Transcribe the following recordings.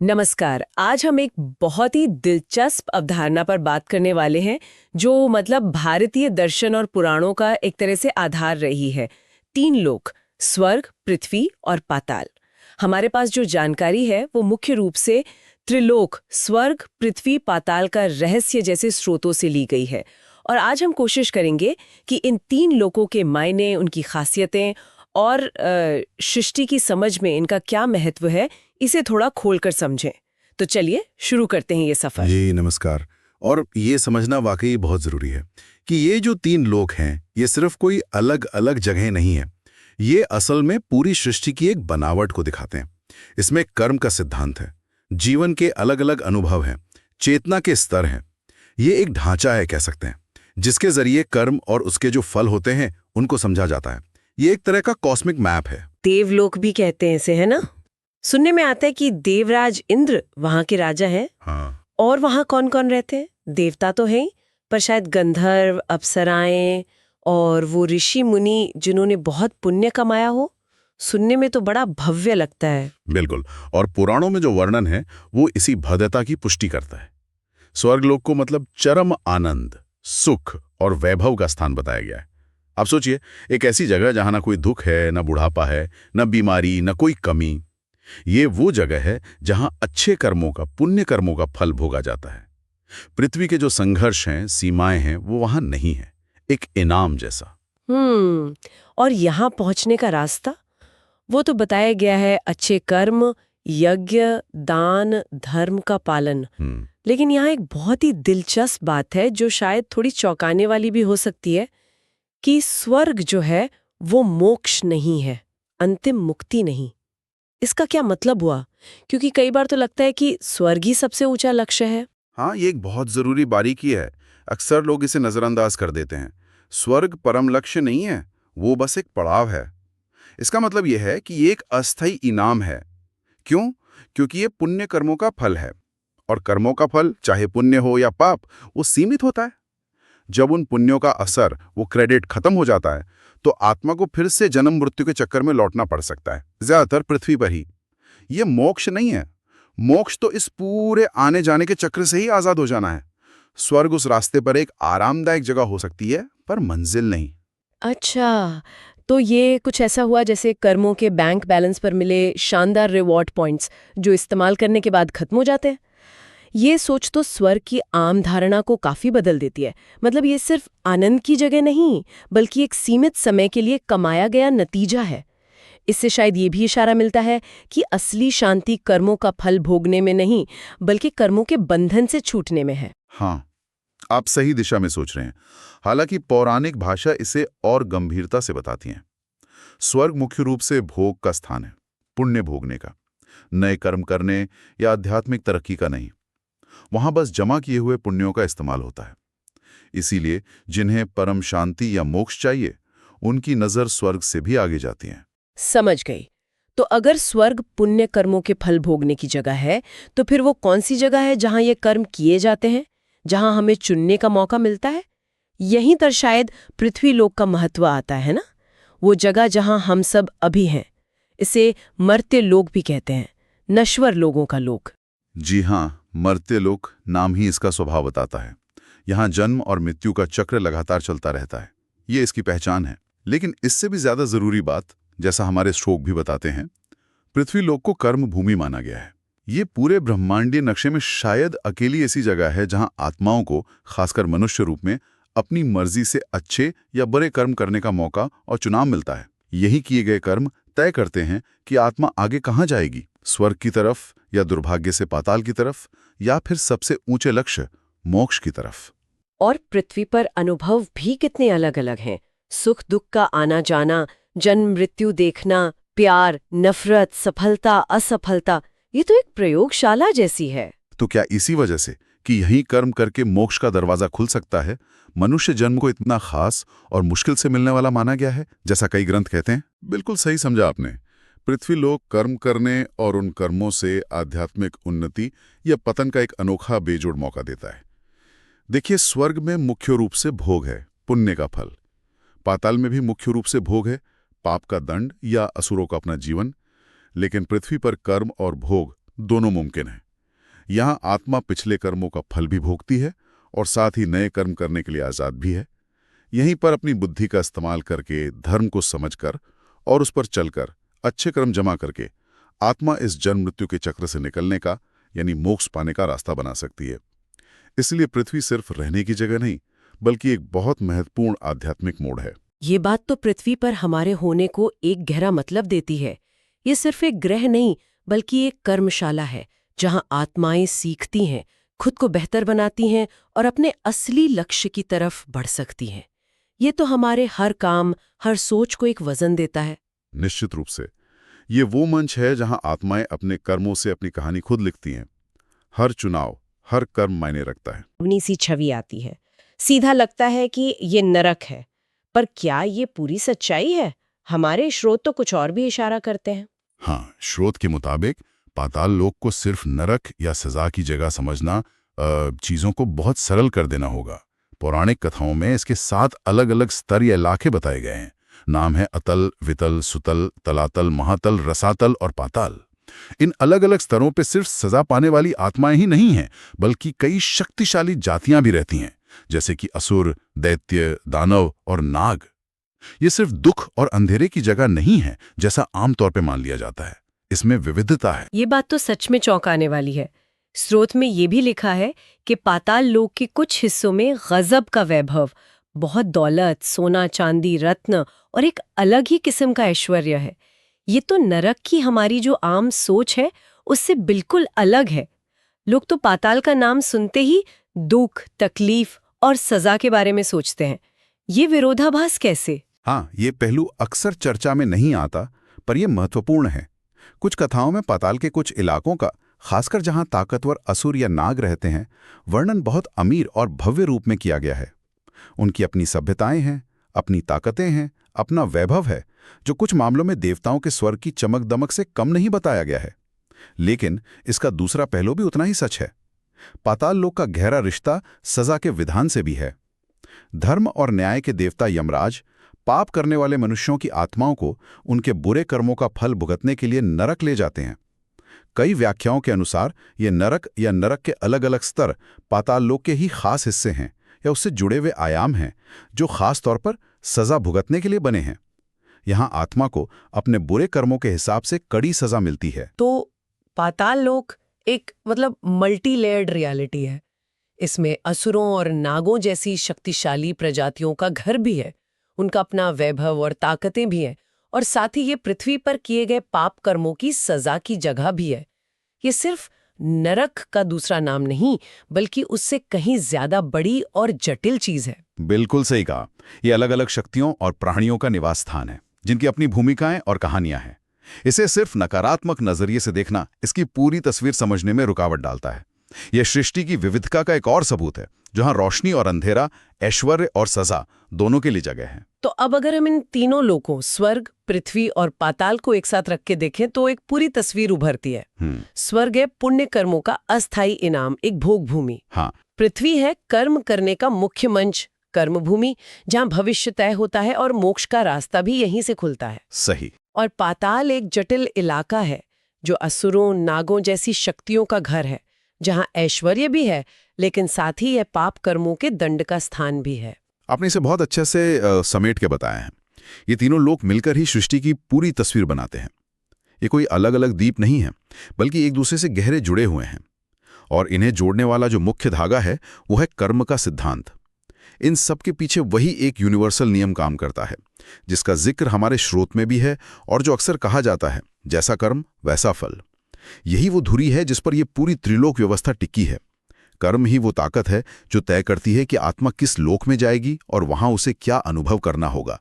नमस्कार। आज हम एक बहुत ही दिलचस्प अवधारणा पर बात करने वाले हैं जो मतलब भारतीय दर्शन और पुराणों का एक तरह से आधार रही है। तीन लोक, स्वर्ग, पृथ्वी और पाताल। हमारे पास जो जानकारी है वो मुख्य रूप से त्रिलोक, स्वर्ग, पृथ्वी, पाताल का रहस्य जैसे स्रोतों से ली गई है। और आज हम कोशिश करेंगे कि इन तीन लोकों के मायने, उनकी खासियतें और सृष्टि की समझ में इनका क्या महत्व है, इसे थोड़ा खोलकर समझें। तो चलिए शुरू करते हैं ये सफर। जी नमस्कार। और ये समझना वाकई बहुत ज़रूरी है कि ये जो तीन लोक हैं, ये सिर्फ कोई अलग अलग जगह नहीं है। ये असल में पूरी सृष्टि की एक बनावट को दिखाते हैं। इसमें कर्म का सिद्धांत है, जीवन के अलग अलग अनुभव हैं, चेतना के स्तर हैं। ये एक ढांचा है कह सकते हैं, जिसके जरिए कर्म और उसके जो फल होते हैं उनको समझा जाता है। ये एक तरह का कॉस्मिक मैप है। देवलोक भी कहते हैं इसे, है ना? सुनने में आता है कि देवराज इंद्र वहां के राजा हैं। हाँ, और वहां कौन कौन रहते हैं? देवता तो हैं ही, पर शायद गंधर्व, अप्सराएं और वो ऋषि मुनि जिन्होंने बहुत पुण्य कमाया हो। सुनने में तो बड़ा भव्य लगता है। बिल्कुल। और पुराणों में जो वर्णन है वो इसी भव्यता की पुष्टि करता है। स्वर्गलोक को मतलब चरम आनंद, सुख और वैभव का स्थान बताया गया है। आप सोचिए, एक ऐसी जगह जहां ना कोई दुख है, ना बुढ़ापा है, ना बीमारी, ना कोई कमी। ये वो जगह है जहां अच्छे कर्मों का, पुण्य कर्मों का फल भोगा जाता है। पृथ्वी के जो संघर्ष हैं, सीमाएं हैं, वो वहां नहीं है। एक इनाम जैसा। हम्म। और यहाँ पहुंचने का रास्ता वो तो बताया गया है, अच्छे कर्म, यज्ञ, दान, धर्म का पालन। हम्म। लेकिन यहाँ एक बहुत ही दिलचस्प बात है जो शायद थोड़ी चौंकाने वाली भी हो सकती है, कि स्वर्ग जो है वो मोक्ष नहीं है, अंतिम मुक्ति नहीं। इसका क्या मतलब हुआ? क्योंकि कई बार तो लगता है कि स्वर्ग ही सबसे ऊंचा लक्ष्य है। हाँ, ये एक बहुत जरूरी बारीकी है। अक्सर लोग इसे नजरअंदाज कर देते हैं। स्वर्ग परम लक्ष्य नहीं है, वो बस एक पड़ाव है। इसका मतलब यह है कि ये एक अस्थायी इनाम है। क्यों? क्योंकि ये पुण्य कर्मों का फल है। और कर्मों का फल, चाहे पुण्य हो या पाप, वो सीमित होता है। जब उन पुण्यों का असर, वो क्रेडिट खत्म हो जाता है, तो आत्मा को फिर से जन्म मृत्यु के चक्कर में लौटना पड़ सकता है, ज्यादातर पृथ्वी पर ही। ये मोक्ष नहीं है। मोक्ष तो इस पूरे आने जाने के चक्र से ही आजाद हो जाना है। स्वर्ग उस रास्ते पर एक आरामदायक जगह हो सकती है, पर मंजिल नहीं। अच्छा, तो ये कुछ ऐसा हुआ जैसे कर्मों के बैंक बैलेंस पर मिले शानदार रिवॉर्ड पॉइंट्स जो इस्तेमाल करने के बाद खत्म हो जाते हैं। ये सोच तो स्वर्ग की आम धारणा को काफी बदल देती है। मतलब ये सिर्फ आनंद की जगह नहीं, बल्कि एक सीमित समय के लिए कमाया गया नतीजा है। इससे शायद ये भी इशारा मिलता है कि असली शांति कर्मों का फल भोगने में नहीं, बल्कि कर्मों के बंधन से छूटने में है। हाँ, आप सही दिशा में सोच रहे हैं। हालांकि पौराणिक भाषा इसे और गंभीरता से बताती है। स्वर्ग मुख्य रूप से भोग का स्थान है, पुण्य भोगने का, नए कर्म करने या आध्यात्मिक तरक्की का नहीं। वहां बस जमा किए हुए पुण्यों का इस्तेमाल होता है। इसीलिए जिन्हें परम शांति या मोक्ष चाहिए, उनकी नजर स्वर्ग से भी आगे जाती है। समझ गई। तो अगर स्वर्ग पुण्य कर्मों के फल भोगने की जगह है, तो फिर वो कौन सी जगह है जहां ये कर्म किए जाते हैं, जहां हमें चुनने का मौका मिलता है? यहीं तर शायद पृथ्वी लोक का महत्व आता है ना, वो जगह जहां हम सब अभी हैं। इसे मर्त्य लोक भी कहते हैं, नश्वर लोगों का लोक। जी हाँ, मर्त्य लोक नाम ही इसका स्वभाव बताता है। यहाँ जन्म और मृत्यु का चक्र लगातार चलता रहता है। ये इसकी पहचान है। लेकिन इससे भी ज्यादा जरूरी बात, जैसा हमारे श्लोक भी बताते हैं, पृथ्वी लोक को कर्म भूमि माना गया है। ये पूरे ब्रह्मांडीय नक्शे में शायद अकेली ऐसी जगह है जहां आत्माओं को, खासकर मनुष्य रूप में, अपनी मर्जी से अच्छे या बुरे कर्म करने का मौका और चुनाव मिलता है। यही किए गए कर्म तय करते हैं कि आत्मा आगे कहाँ जाएगी, स्वर्ग की तरफ या दुर्भाग्य से पाताल की तरफ, या फिर सबसे ऊंचे लक्ष्य मोक्ष की तरफ। और पृथ्वी पर अनुभव भी कितने अलग अलग हैं। सुख दुख का आना जाना, जन्म मृत्यु देखना, प्यार, नफरत, सफलता, असफलता, ये तो एक प्रयोगशाला जैसी है। तो क्या इसी वजह से कि यही कर्म करके मोक्ष का दरवाजा खुल सकता है, मनुष्य जन्म को इतना खास और मुश्किल से मिलने वाला माना गया है, जैसा कई ग्रंथ कहते हैं? बिल्कुल सही समझा आपने। पृथ्वी लोक कर्म करने और उन कर्मों से आध्यात्मिक उन्नति या पतन का एक अनोखा बेजोड़ मौका देता है। देखिए, स्वर्ग में मुख्य रूप से भोग है, पुण्य का फल। पाताल में भी मुख्य रूप से भोग है, पाप का दंड या असुरों का अपना जीवन। लेकिन पृथ्वी पर कर्म और भोग दोनों मुमकिन है। यहाँ आत्मा पिछले कर्मों का फल भी भोगती है और साथ ही नए कर्म करने के लिए आज़ाद भी है। यहीं पर अपनी बुद्धि का इस्तेमाल करके, धर्म को समझकर और उस पर चलकर अच्छे कर्म जमा करके आत्मा इस जन्म मृत्यु के चक्र से निकलने का यानी मोक्ष पाने का रास्ता बना सकती है। इसलिए पृथ्वी सिर्फ रहने की जगह नहीं, बल्कि एक बहुत महत्वपूर्ण आध्यात्मिक मोड़ है। ये बात तो पृथ्वी पर हमारे होने को एक गहरा मतलब देती है। ये सिर्फ एक ग्रह नहीं, बल्कि एक कर्मशाला है, जहां आत्माएं सीखती हैं, खुद को बेहतर बनाती हैं और अपने असली लक्ष्य की तरफ बढ़ सकती हैं। ये तो हमारे हर काम, हर सोच को एक वजन देता है। निश्चित रूप से ये वो मंच है जहां आत्माएं अपने कर्मों से अपनी कहानी खुद लिखती हैं। हर चुनाव, हर कर्म मायने रखता है। अपनी सी छवि आती है। सीधा लगता है कि ये नरक है, पर क्या ये पूरी सच्चाई है? हमारे स्रोत तो कुछ और भी इशारा करते हैं। हाँ, स्रोत के मुताबिक पाताल लोक को सिर्फ नरक या सजा की जगह समझना चीजों को बहुत सरल कर देना होगा। पौराणिक कथाओं में इसके 7 अलग-अलग स्तर या इलाके बताए गए हैं। नाम है अतल, वितल, सुतल, तलातल, महातल, रसातल और पाताल। इन अलग-अलग स्तरों पे सिर्फ सजा पाने वाली आत्माएं ही नहीं हैं, बल्कि कई शक्तिशाली जातियां भी रहती हैं, जैसे कि असुर, दैत्य, दानव और नाग। ये सिर्फ दुख और अंधेरे की जगह नहीं है, जैसा आमतौर पे मान लिया जाता है। इसमें विविधता है। ये बात तो सच में चौंकाने वाली है। स्रोत में ये भी लिखा है कि पाताल लोक के कुछ हिस्सों में गजब का वैभव, बहुत दौलत, सोना, चांदी, रत्न और एक अलग ही किस्म का ऐश्वर्य है। ये तो नरक की हमारी जो आम सोच है, उससे बिल्कुल अलग है। लोग तो पाताल का नाम सुनते ही दुख, तकलीफ और सजा के बारे में सोचते हैं। ये विरोधाभास कैसे? हाँ, ये पहलू अक्सर चर्चा में नहीं आता, पर यह महत्वपूर्ण है। कुछ कथाओं में पाताल के कुछ इलाकों का, खासकर जहां ताकतवर असुर या नाग रहते हैं, वर्णन बहुत अमीर और भव्य रूप में किया गया है। उनकी अपनी सभ्यताएं हैं, अपनी ताकतें हैं, अपना वैभव है, जो कुछ मामलों में देवताओं के स्वर्ग की चमक दमक से कम नहीं बताया गया है। लेकिन इसका दूसरा पहलू भी उतना ही सच है। पाताल लोक का गहरा रिश्ता सजा के विधान से भी है। धर्म और न्याय के देवता यमराज पाप करने वाले मनुष्यों की आत्माओं को उनके बुरे कर्मों का फल भुगतने के लिए नरक ले जाते हैं। कई व्याख्याओं के अनुसार ये नरक या नरक के अलग अलग स्तर पाताल लोक के ही खास हिस्से हैं या उससे जुड़े हुए आयाम हैं, जो खास तौर पर सजा भुगतने के लिए बने हैं। यहाँ आत्मा को अपने बुरे कर्मों के हिसाब से कड़ी सजा मिलती है। तो पाताल लोक एक मल्टी लेयर्ड रियलिटी है। इसमें असुरों और नागों जैसी शक्तिशाली प्रजातियों का घर भी है, उनका अपना वैभव और ताकतें भी हैं, और साथ ही ये पृथ्वी पर किए गए पाप कर्मों की सजा की जगह भी है। ये सिर्फ नरक का दूसरा नाम नहीं, बल्कि उससे कहीं ज्यादा बड़ी और जटिल चीज है। बिल्कुल सही कहा। ये अलग अलग शक्तियों और प्राणियों का निवास स्थान है, जिनकी अपनी भूमिकाएं और कहानियां हैं। इसे सिर्फ नकारात्मक नजरिए से देखना इसकी पूरी तस्वीर समझने में रुकावट डालता है। यह सृष्टि की विविधता का एक और सबूत है, जहां रोशनी और अंधेरा, ऐश्वर्य और सजा दोनों के लिए जगह है। तो अब अगर हम इन तीनों लोकों, स्वर्ग, पृथ्वी और पाताल को एक साथ रख के देखें तो एक पूरी तस्वीर उभरती है। स्वर्ग है पुण्य कर्मों का अस्थायी इनाम, एक भोग भूमि। हाँ। पृथ्वी है कर्म करने का मुख्य मंच, कर्म भूमि, जहां भविष्य तय होता है और मोक्ष का रास्ता भी यहीं से खुलता है। सही। और पाताल एक जटिल इलाका है, जो असुरों, नागों जैसी शक्तियों का घर है, जहां ऐश्वर्य भी है, लेकिन साथ ही यह पाप कर्मों के दंड का स्थान भी है। आपने इसे बहुत अच्छे से समेट के बताया है। ये तीनों लोक मिलकर ही सृष्टि की पूरी तस्वीर बनाते हैं। ये कोई अलग अलग द्वीप नहीं है, बल्कि एक दूसरे से गहरे जुड़े हुए हैं। और इन्हें जोड़ने वाला जो मुख्य धागा है, वो है कर्म का सिद्धांत। इन सब के पीछे वही एक यूनिवर्सल नियम काम करता है, जिसका जिक्र हमारे स्रोत में भी है और जो अक्सर कहा जाता है, जैसा कर्म वैसा फल। यही वो धुरी है जिस पर यह पूरी त्रिलोक व्यवस्था टिकी है। कर्म ही वो ताकत है जो तय करती है कि आत्मा किस लोक में जाएगी और वहां उसे क्या अनुभव करना होगा।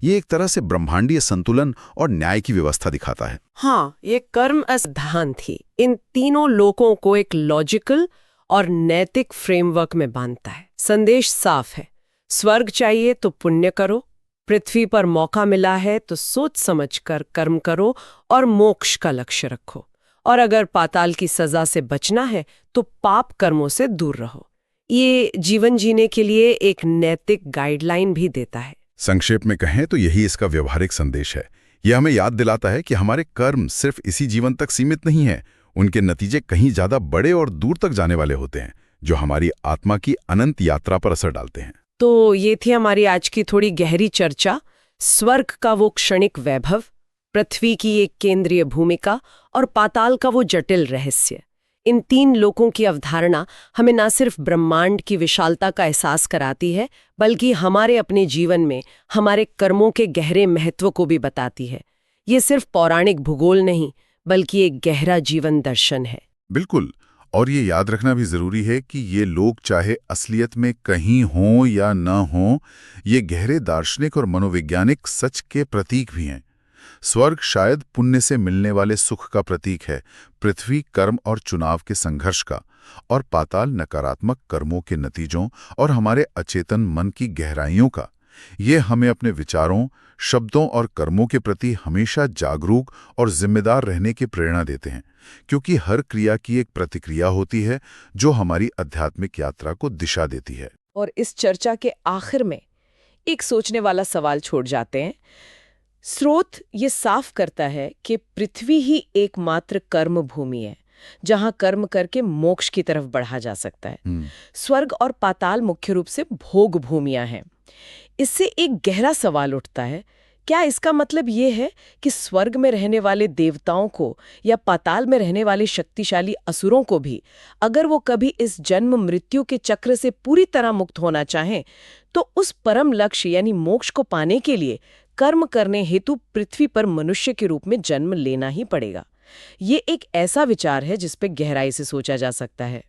ये एक तरह से ब्रह्मांडीय संतुलन और न्याय की व्यवस्था दिखाता है। हाँ, ये कर्म सिद्धांत ही इन तीनों लोकों को एक लॉजिकल और नैतिक फ्रेमवर्क में बांधता है। संदेश साफ है, स्वर्ग चाहिए तो पुण्य करो, पृथ्वी पर मौका मिला है तो सोच समझकर कर्म करो और मोक्ष का लक्ष्य रखो, और अगर पाताल की सजा से बचना है तो पाप कर्मों से दूर रहो। ये जीवन जीने के लिए एक नैतिक गाइडलाइन भी देता है। संक्षेप में कहें तो यही इसका व्यवहारिक संदेश है। यह हमें याद दिलाता है कि हमारे कर्म सिर्फ इसी जीवन तक सीमित नहीं है, उनके नतीजे कहीं ज्यादा बड़े और दूर तक जाने वाले होते हैं, जो हमारी आत्मा की अनंत यात्रा पर असर डालते हैं। तो ये थी हमारी आज की थोड़ी गहरी चर्चा। स्वर्ग का वो क्षणिक वैभव, पृथ्वी की एक केंद्रीय भूमिका और पाताल का वो जटिल रहस्य। इन तीन लोकों की अवधारणा हमें न सिर्फ ब्रह्मांड की विशालता का एहसास कराती है, बल्कि हमारे अपने जीवन में हमारे कर्मों के गहरे महत्व को भी बताती है। ये सिर्फ पौराणिक भूगोल नहीं, बल्कि एक गहरा जीवन दर्शन है। बिल्कुल, और ये याद रखना भी जरूरी है कि ये लोग चाहे असलियत में कहीं हों या न हों, ये गहरे दार्शनिक और मनोवैज्ञानिक सच के प्रतीक भी हैं। स्वर्ग शायद पुण्य से मिलने वाले सुख का प्रतीक है, पृथ्वी कर्म और चुनाव के संघर्ष का, और पाताल नकारात्मक कर्मों के नतीजों और हमारे अचेतन मन की गहराइयों का। ये हमें अपने विचारों, शब्दों और कर्मों के प्रति हमेशा जागरूक और जिम्मेदार रहने की प्रेरणा देते हैं, क्योंकि हर क्रिया की एक प्रतिक्रिया होती है जो हमारी आध्यात्मिक यात्रा को दिशा देती है। और इस चर्चा के आखिर में एक सोचने वाला सवाल छोड़ जाते हैं। स्रोत ये साफ करता है कि पृथ्वी ही एकमात्र कर्म भूमि है, जहां कर्म करके मोक्ष की तरफ बढ़ा जा सकता है। स्वर्ग और पाताल मुख्य रूप से भोग भूमियां हैं। इससे एक गहरा सवाल उठता है, क्या इसका मतलब ये है कि स्वर्ग में रहने वाले देवताओं को या पाताल में रहने वाले शक्तिशाली असुरों को भी, अगर वो कभी इस जन्म मृत्यु के चक्र से पूरी तरह मुक्त होना चाहें, तो उस परम लक्ष्य यानी मोक्ष को पाने के लिए कर्म करने हेतु पृथ्वी पर मनुष्य के रूप में जन्म लेना ही पड़ेगा? ये एक ऐसा विचार है जिस पे गहराई से सोचा जा सकता है।